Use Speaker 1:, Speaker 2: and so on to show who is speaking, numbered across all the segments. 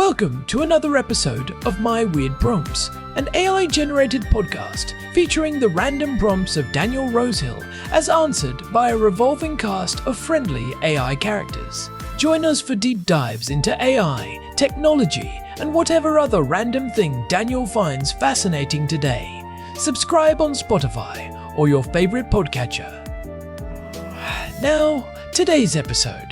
Speaker 1: Welcome to another episode of My Weird Prompts, an AI-generated podcast featuring the random prompts of Daniel Rosehill as answered by a revolving cast of friendly AI characters. Join us for deep dives into AI, technology, and whatever other random thing Daniel finds fascinating today. Subscribe on Spotify or your favorite podcatcher. Now, today's episode.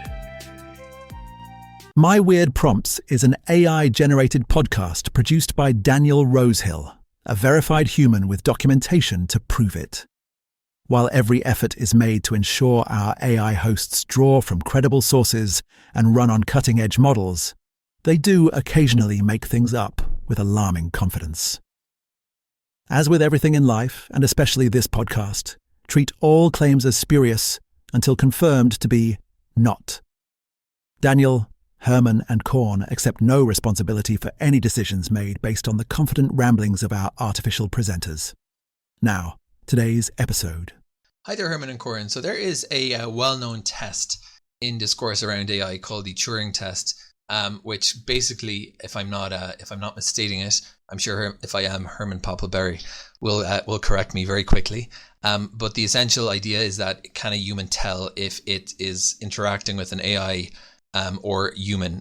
Speaker 2: My Weird Prompts is an AI-generated podcast produced by Daniel Rosehill, a verified human with documentation to prove it. While every effort is made to ensure our AI hosts draw from credible sources and run on cutting-edge models, they do occasionally make things up with alarming confidence. As with everything in life, and especially this podcast, treat all claims as spurious until confirmed to be not. Daniel, Herman and Korn accept no responsibility for any decisions made based on the confident ramblings of our artificial presenters. Now, today's episode.
Speaker 3: Hi there, Herman and Korn. So there is a well-known test in discourse around AI called the Turing Test, which basically, if I'm not misstating it, I'm sure if I am, Herman Poppleberry will correct me very quickly. But the essential idea is that can a human tell if it is interacting with an AI or human,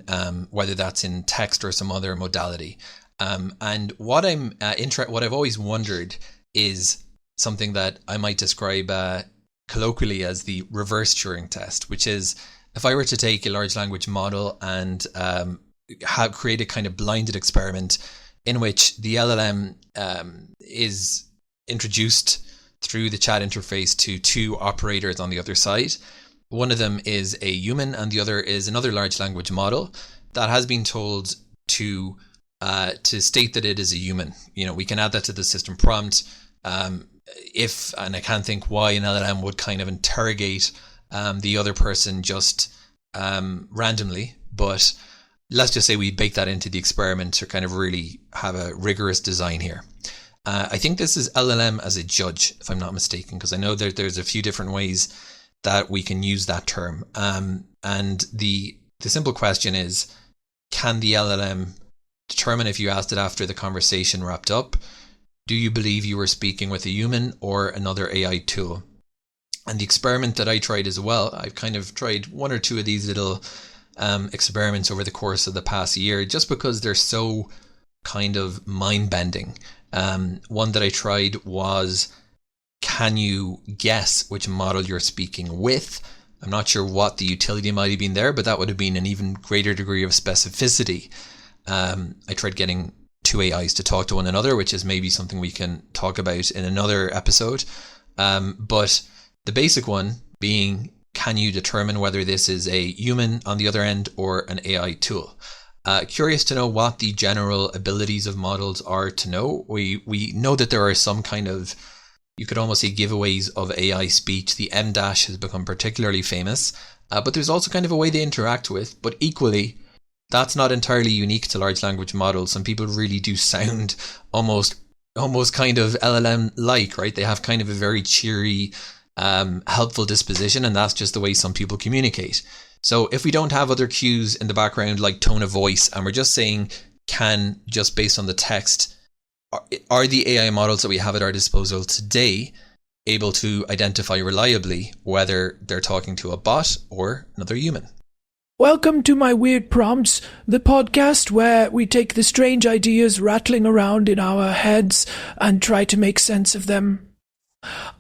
Speaker 3: whether that's in text or some other modality. And what what I've always wondered is something that I might describe colloquially as the reverse Turing test, which is if I were to take a large language model and create a kind of blinded experiment in which the LLM is introduced through the chat interface to two operators on the other side. One of them is a human and the other is another large language model that has been told to state that it is a human. You know, we can add that to the system prompt. And I can't think why an LLM would kind of interrogate the other person just randomly, but let's just say we bake that into the experiment to kind of really have a rigorous design here. I think this is LLM-as-a-judge, if I'm not mistaken, because I know there's a few different ways that we can use that term. And the simple question is, can the LLM determine if you asked it after the conversation wrapped up, do you believe you were speaking with a human or another AI tool? And the experiment that I tried as well, I've kind of tried one or two of these little experiments over the course of the past year, just because they're so kind of mind-bending. One that I tried was, can you guess which model you're speaking with? I'm not sure what the utility might have been there, but that would have been an even greater degree of specificity. I tried getting two AIs to talk to one another, which is maybe something we can talk about in another episode. But the basic one being, can you determine whether this is a human on the other end or an AI tool? Curious to know what the general abilities of models are to know. We know that there are some kind of, you could almost say, giveaways of AI speech. The M- has become particularly famous, but there's also kind of a way they interact with, but equally, that's not entirely unique to large language models. Some people really do sound almost kind of LLM-like, right? They have kind of a very cheery, helpful disposition, and that's just the way some people communicate. So if we don't have other cues in the background like tone of voice, and we're just saying, can, just based on the text, are the AI models that we have at our disposal today able to identify reliably whether they're talking to a bot or another human?
Speaker 1: Welcome to My Weird Prompts, the podcast where we take the strange ideas rattling around in our heads and try to make sense of them.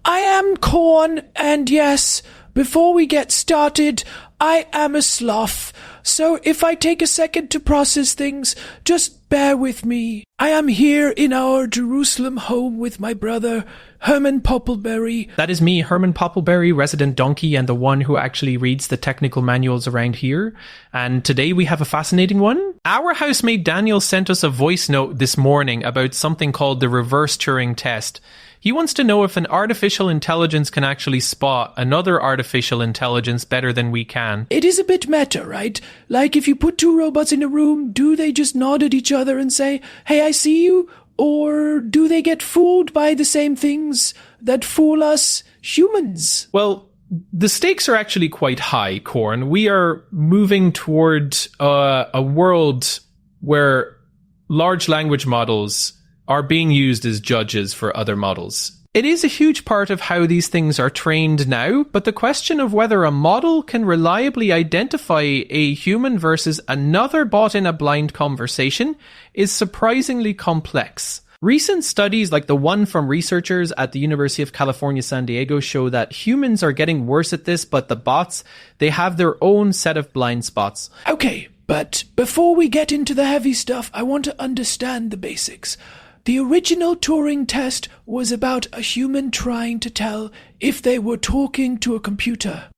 Speaker 1: I am Korn, and yes, before we get started, I am a sloth, so if I take a second to process things, just bear with me. I am here in our Jerusalem home with my brother, Herman Poppleberry.
Speaker 4: That is me, Herman Poppleberry, resident donkey and the one who actually reads the technical manuals around here. And today we have a fascinating one. Our housemate Daniel sent us a voice note this morning about something called the reverse Turing test. He wants to know if an artificial intelligence can actually spot another artificial intelligence better than we can.
Speaker 1: It is a bit meta, right? Like if you put two robots in a room, do they just nod at each other and say, "Hey, I see you"? Or do they get fooled by the same things that fool us humans?
Speaker 4: Well, the stakes are actually quite high, Korn. We are moving toward a world where large language models are being used as judges for other models. It is a huge part of how these things are trained now, but the question of whether a model can reliably identify a human versus another bot in a blind conversation is surprisingly complex. Recent studies like the one from researchers at the University of California, San Diego show that humans are getting worse at this, but the bots, they have their own set of blind spots.
Speaker 1: Okay, but before we get into the heavy stuff, I want to understand the basics. The original Turing test was about a human trying to tell if they were talking to a computer.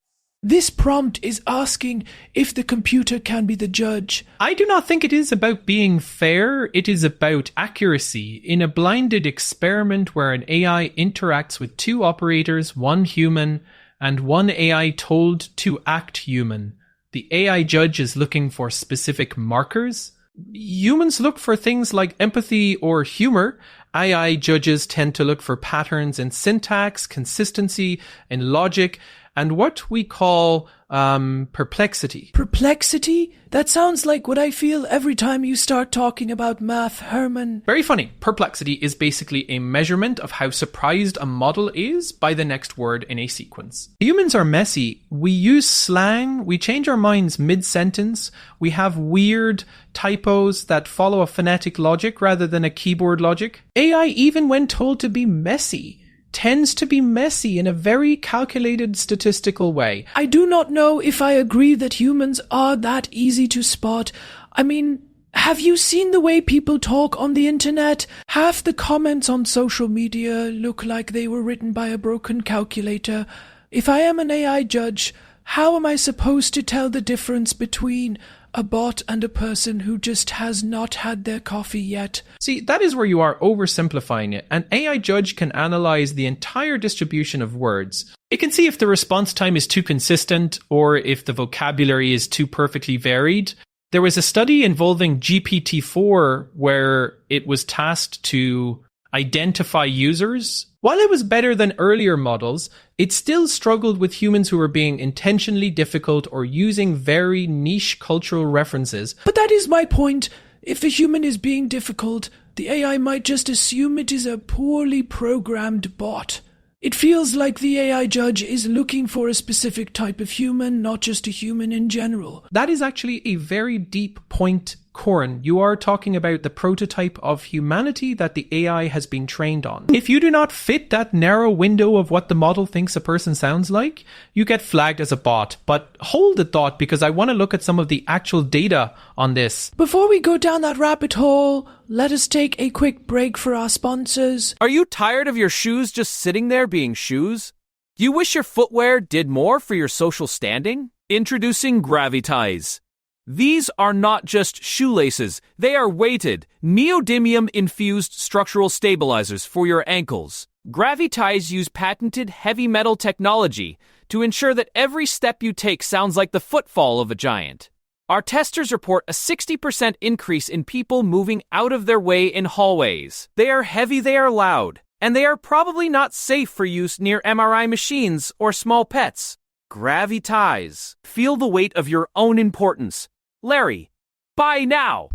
Speaker 1: This prompt is asking if the computer can be the judge.
Speaker 4: I do not think it is about being fair. It is about accuracy. In a blinded experiment where an AI interacts with two operators, one human and one AI told to act human, the AI judge is looking for specific markers. Humans look for things like empathy or humor. AI judges tend to look for patterns in syntax, consistency, in logic, and what we call perplexity.
Speaker 1: Perplexity? That sounds like what I feel every time you start talking about math, Herman.
Speaker 4: Very funny. Perplexity is basically a measurement of how surprised a model is by the next word in a sequence. Humans are messy. We use slang. We change our minds mid-sentence. We have weird typos that follow a phonetic logic rather than a keyboard logic. AI, even when told to be messy, tends to be messy in a very calculated statistical way.
Speaker 1: I do not know if I agree that humans are that easy to spot. I mean, have you seen the way people talk on the internet? Half the comments on social media look like they were written by a broken calculator. If I am an AI judge, how am I supposed to tell the difference between a bot and a person who just has not had their coffee yet?
Speaker 4: See, that is where you are oversimplifying it. An AI judge can analyze the entire distribution of words. It can see if the response time is too consistent or if the vocabulary is too perfectly varied. There was a study involving GPT-4 where it was tasked to identify users. While it was better than earlier models, it still struggled with humans who were being intentionally difficult or using very niche cultural references.
Speaker 1: But that is my point. If a human is being difficult, the AI might just assume it is a poorly programmed bot. It feels like the AI judge is looking for a specific type of human, not just a human in general.
Speaker 4: That is actually a very deep point, Corin. You are talking about the prototype of humanity that the AI has been trained on. If you do not fit that narrow window of what the model thinks a person sounds like, you get flagged as a bot. But hold the thought, because I want to look at some of the actual data on this.
Speaker 1: Before we go down that rabbit hole, let us take a quick break for our sponsors.
Speaker 5: Are you tired of your shoes just sitting there being shoes? Do you wish your footwear did more for your social standing? Introducing Gravitize. These are not just shoelaces, they are weighted, neodymium-infused structural stabilizers for your ankles. Gravitize use patented heavy metal technology to ensure that every step you take sounds like the footfall of a giant. Our testers report a 60% increase in people moving out of their way in hallways. They are heavy, they are loud, and they are probably not safe for use near MRI machines or small pets. Gravitize. Feel the weight of your own importance. Larry, buy now.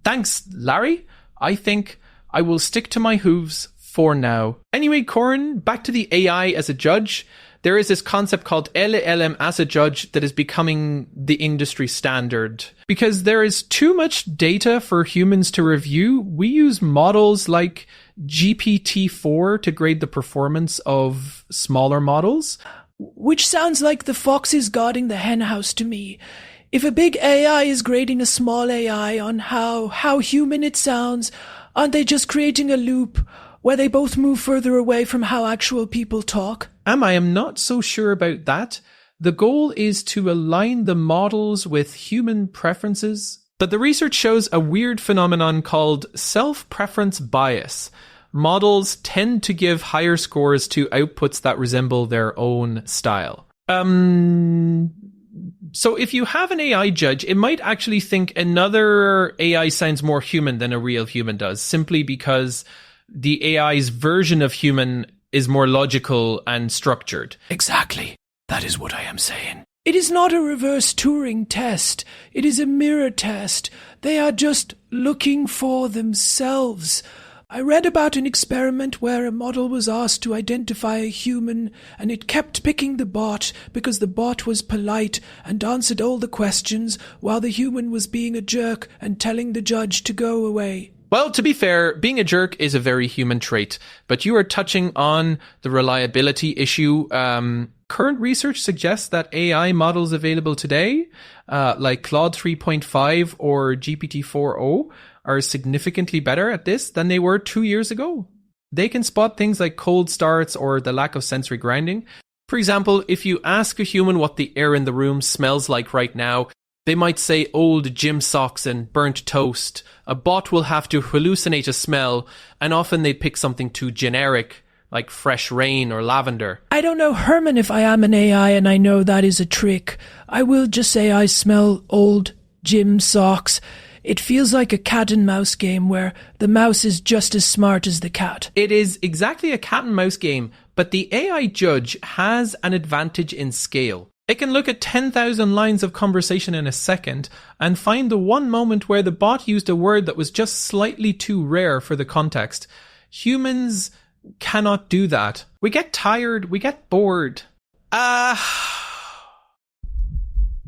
Speaker 4: Thanks, Larry. I think I will stick to my hooves for now. Anyway, Corin, back to the AI as a judge. There is this concept called LLM-as-a-judge that is becoming the industry standard. Because there is too much data for humans to review, we use models like GPT-4 to grade the performance of smaller models.
Speaker 1: Which sounds like the foxes guarding the henhouse to me. If a big AI is grading a small AI on how human it sounds, aren't they just creating a loop where they both move further away from how actual people talk?
Speaker 4: I am not so sure about that. The goal is to align the models with human preferences, but the research shows a weird phenomenon called self-preference bias. Models tend to give higher scores to outputs that resemble their own style. So if you have an AI judge, it might actually think another AI sounds more human than a real human does, simply because the AI's version of human is more logical and structured.
Speaker 1: Exactly. That is what I am saying. It is not a reverse Turing test. It is a mirror test. They are just looking for themselves. I read about an experiment where a model was asked to identify a human, and it kept picking the bot because the bot was polite and answered all the questions while the human was being a jerk and telling the judge to go away.
Speaker 4: Well, to be fair, being a jerk is a very human trait, but you are touching on the reliability issue. Current research suggests that AI models available today, like Claude 3.5 or GPT-4o, are significantly better at this than they were 2 years ago. They can spot things like cold starts or the lack of sensory grounding. For example, if you ask a human what the air in the room smells like right now, they might say old gym socks and burnt toast. A bot will have to hallucinate a smell, and often they pick something too generic, like fresh rain or lavender.
Speaker 1: I don't know, Herman, if I am an AI, and I know that is a trick. I will just say I smell old gym socks. It feels like a cat and mouse game where the mouse is just as smart as the cat.
Speaker 4: It is exactly a cat and mouse game, but the AI judge has an advantage in scale. It can look at 10,000 lines of conversation in a second and find the one moment where the bot used a word that was just slightly too rare for the context. Humans cannot do that. We get tired, we get bored.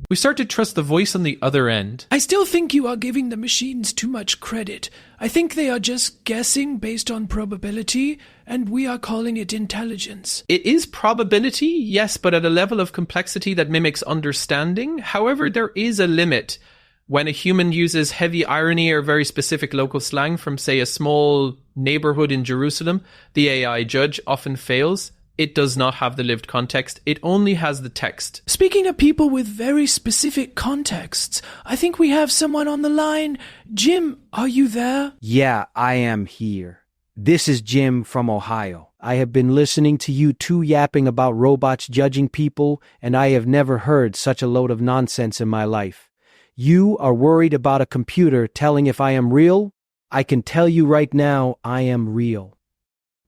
Speaker 4: We start to trust the voice on the other end.
Speaker 1: I still think you are giving the machines too much credit. I think they are just guessing based on probability, and we are calling it intelligence.
Speaker 4: It is probability, yes, but at a level of complexity that mimics understanding. However, there is a limit. When a human uses heavy irony or very specific local slang from, say, a small neighborhood in Jerusalem, the AI judge often fails. It does not have the lived context. It only has the text.
Speaker 1: Speaking of people with very specific contexts, I think we have someone on the line. Jim, are you there?
Speaker 6: Yeah, I am here. This is Jim from Ohio. I have been listening to you two yapping about robots judging people, and I have never heard such a load of nonsense in my life. You are worried about a computer telling if I am real? I can tell you right now, I am real.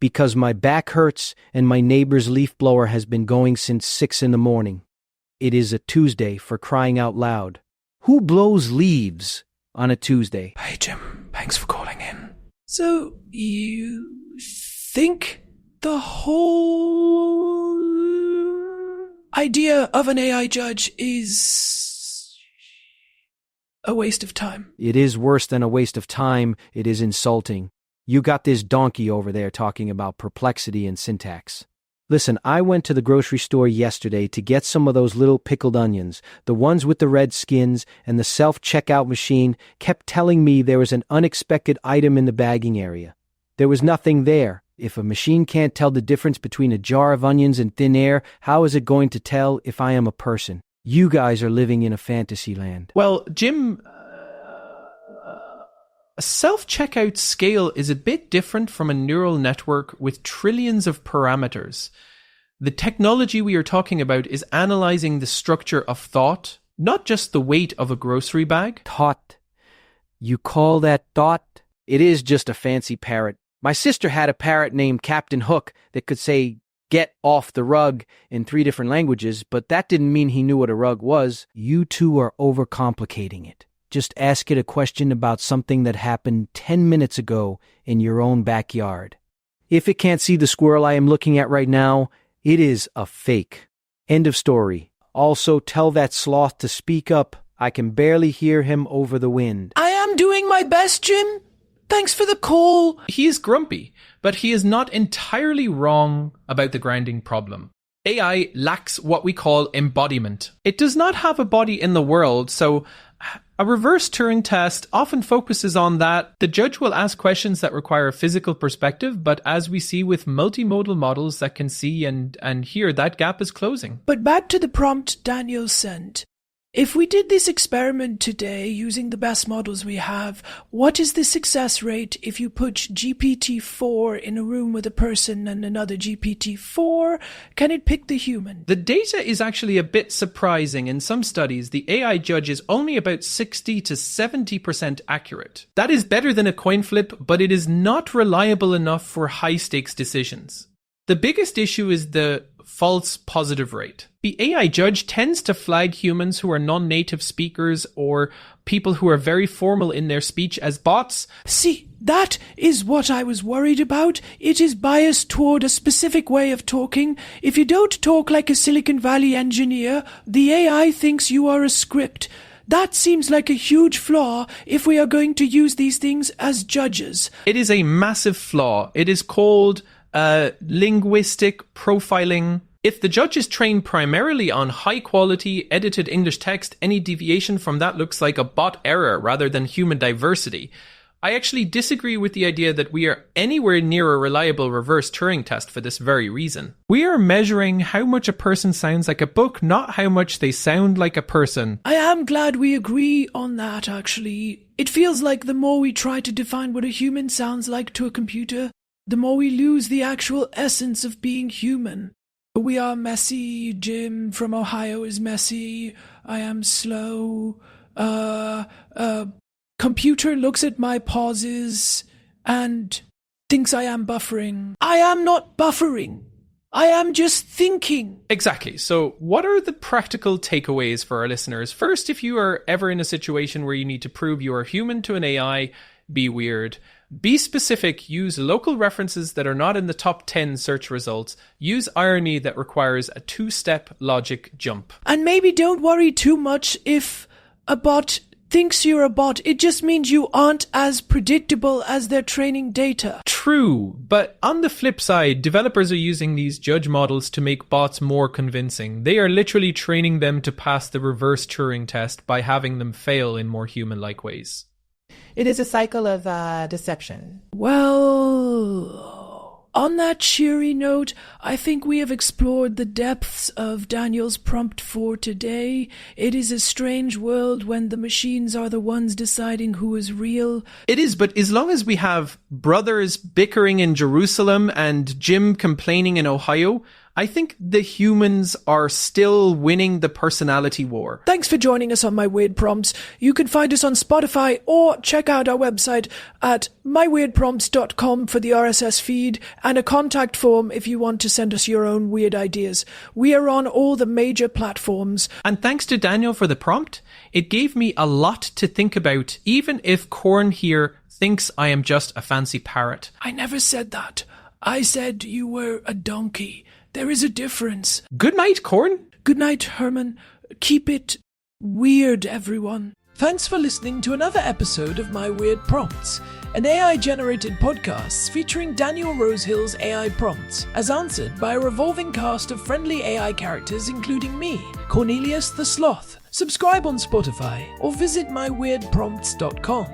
Speaker 6: Because my back hurts and my neighbor's leaf blower has been going since 6 a.m. It is a Tuesday, for crying out loud. Who blows leaves on a Tuesday?
Speaker 1: Hey, Jim. Thanks for calling in. So, you think the whole idea of an AI judge is a waste of time?
Speaker 6: It is worse than a waste of time. It is insulting. You got this donkey over there talking about perplexity and syntax. Listen, I went to the grocery store yesterday to get some of those little pickled onions, the ones with the red skins, and the self-checkout machine kept telling me there was an unexpected item in the bagging area. There was nothing there. If a machine can't tell the difference between a jar of onions and thin air, how is it going to tell if I am a person? You guys are living in a fantasy land.
Speaker 4: Well, Jim, a self-checkout scale is a bit different from a neural network with trillions of parameters. The technology we are talking about is analyzing the structure of thought, not just the weight of a grocery bag.
Speaker 6: Thought? You call that thought? It is just a fancy parrot. My sister had a parrot named Captain Hook that could say, "Get off the rug," in 3 different languages, but that didn't mean he knew what a rug was. You two are overcomplicating it. Just ask it a question about something that happened 10 minutes ago in your own backyard. If it can't see the squirrel I am looking at right now, it is a fake. End of story. Also, tell that sloth to speak up. I can barely hear him over the wind.
Speaker 1: I am doing my best, Jim. Thanks for the call.
Speaker 4: He is grumpy, but he is not entirely wrong about the grounding problem. AI lacks what we call embodiment. It does not have a body in the world, so a reverse Turing test often focuses on that. The judge will ask questions that require a physical perspective, but as we see with multimodal models that can see and hear, that gap is closing.
Speaker 1: But back to the prompt Daniel sent. If we did this experiment today using the best models we have, what is the success rate if you put GPT-4 in a room with a person and another GPT-4? Can it pick the human?
Speaker 4: The data is actually a bit surprising. In some studies, the AI judge is only about 60 to 70% accurate. That is better than a coin flip, but it is not reliable enough for high-stakes decisions. The biggest issue is the false positive rate. The AI judge tends to flag humans who are non-native speakers or people who are very formal in their speech as bots.
Speaker 1: See, that is what I was worried about. It is biased toward a specific way of talking. If you don't talk like a Silicon Valley engineer, the AI thinks you are a script. That seems like a huge flaw if we are going to use these things as judges.
Speaker 4: It is a massive flaw. It is called linguistic profiling. If the judge is trained primarily on high-quality, edited English text, any deviation from that looks like a bot error rather than human diversity. I actually disagree with the idea that we are anywhere near a reliable reverse Turing test for this very reason. We are measuring how much a person sounds like a book, not how much they sound like a person.
Speaker 1: I am glad we agree on that, actually. It feels like the more we try to define what a human sounds like to a computer, the more we lose the actual essence of being human. We are messy. Jim from Ohio is messy. I am slow. Computer looks at my pauses and thinks I am buffering. I am not buffering. I am just thinking.
Speaker 4: Exactly. So what are the practical takeaways for our listeners? First, if you are ever in a situation where you need to prove you are human to an AI, be weird. Be specific. Use local references that are not in the top 10 search results. Use irony that requires a 2-step logic jump.
Speaker 1: And maybe don't worry too much if a bot thinks you're a bot. It just means you aren't as predictable as their training data.
Speaker 4: True, but on the flip side, developers are using these judge models to make bots more convincing. They are literally training them to pass the reverse Turing test by having them fail in more human-like ways.
Speaker 7: It is a cycle of deception.
Speaker 1: Well, on that cheery note, I think we have explored the depths of Daniel's prompt for today. It is a strange world when the machines are the ones deciding who is real.
Speaker 4: It is, but as long as we have brothers bickering in Jerusalem and Jim complaining in Ohio, I think the humans are still winning the personality war.
Speaker 1: Thanks for joining us on My Weird Prompts. You can find us on Spotify or check out our website at myweirdprompts.com for the RSS feed and a contact form if you want to send us your own weird ideas. We are on all the major platforms.
Speaker 4: And thanks to Daniel for the prompt. It gave me a lot to think about, even if Corn here thinks I am just a fancy parrot.
Speaker 1: I never said that. I said you were a donkey. There is a difference.
Speaker 4: Good night, Corn.
Speaker 1: Good night, Herman. Keep it weird, everyone. Thanks for listening to another episode of My Weird Prompts, an AI-generated podcast featuring Daniel Rosehill's AI prompts, as answered by a revolving cast of friendly AI characters including me, Cornelius the Sloth. Subscribe on Spotify or visit myweirdprompts.com.